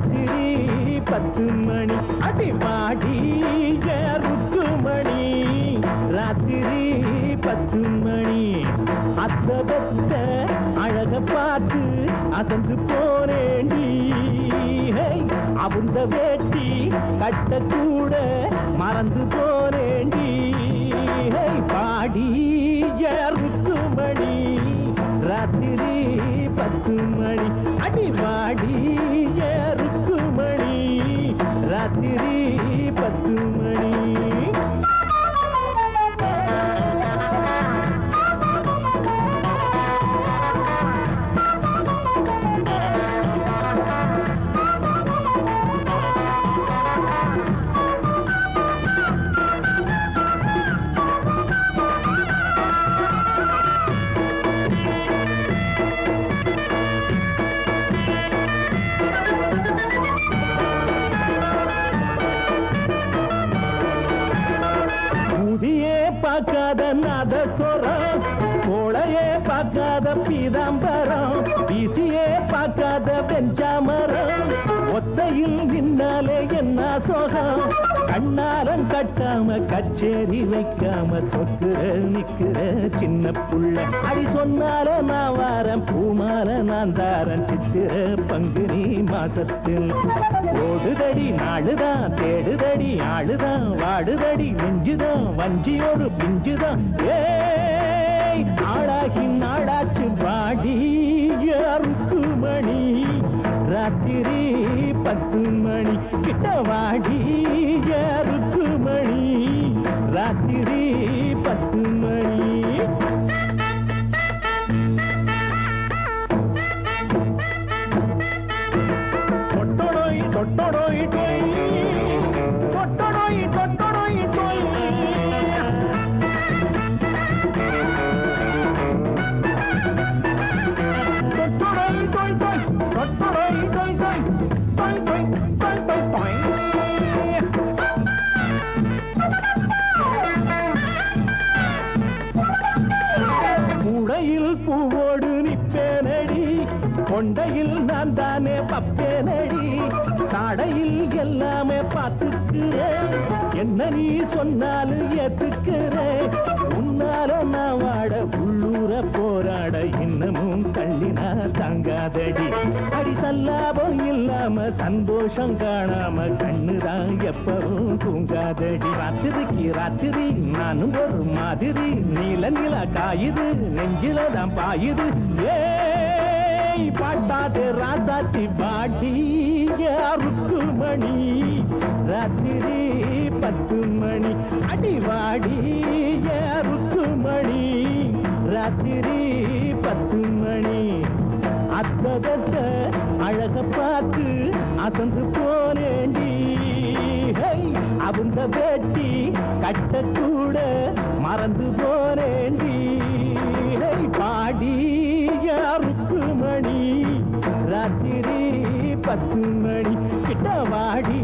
ராத்திரி 10 மணி அடி பாடி ருக்குமணி ராத்திரி 10 மணி அத்த பெத்த அழக பார்த்து அசந்து போனேண்டி அவுந்த வேட்டி கட்ட கூட மறந்து போனேண்டி பாடி ருக்குமணி ராத்திரி 10 மணி அடி பாடி ருக்குமணி ராத்திரி 10 மணி பார்க்காத நாதஸ்வரம் கோளையே பார்க்காத பீதாம்பரம் வீசியே பார்க்காத வெஞ்சாமரம் ஒத்தையில் நின்னாலே என்ன சோகம் கண்ணாலம் கட்டாம கச்சேரி வைக்காம சொத்துற நிக்கிற சின்ன புள்ள அடி சொன்னால நான் வாரம் பூமால நான் தாரன் சித்திர பங்குனி மாசத்தில் ஓடுதடி நாடுதான் தேடுதடி ஆளுதான் வாடுதடி நெஞ்சுதான் வஞ்சியோடு பிஞ்சுதான் ஏய் நாடாகி நாடாச்சு பாடி ருக்குமணி ராத்திரி 10 மணி கிட்ட வாடி ருக்குமணி ராத்திரி 10 மணி தொட்டோய் தொட்டோய் தொய் தொட்டோய் தொட்டோய் தொய் உடையில் பூவோடு நிப்பேனடி கொண்டையில் நான் தானே பப்பேனடி சாடையில் எல்லாமே பார்த்துக்கிறேன் என்ன நீ சொன்னாலும் ஏத்துக்கிறேன் உன்னால நான் வாட உள்ளூர போராட இன்னமும் கண்ணினா தாங்காதடி அடி சல்லாபம் இல்லாம சந்தோஷம் காணாம கண்ணுதான் எப்பவும் தூங்காதடி ராத்திரிக்கு ராத்திரி நானும் ஒரு மாதிரி நீல நில காயுது நெஞ்சில தான் பாயுது ஏய் பாட்டாதே ராசாத்தி பாட்டி ருக்குமணி ராத்திரி 10 மணி அடி வாடி ருக்குமணி ராத்திரி 10 மணி அத்ததத்த அழக பார்த்து அசந்து போனேண்டி அவுந்த வேட்டி கட்ட கூட மறந்து போனேண்டி பாடி ருக்குமணி ராத்திரி 10 மணி கிட்ட வாடி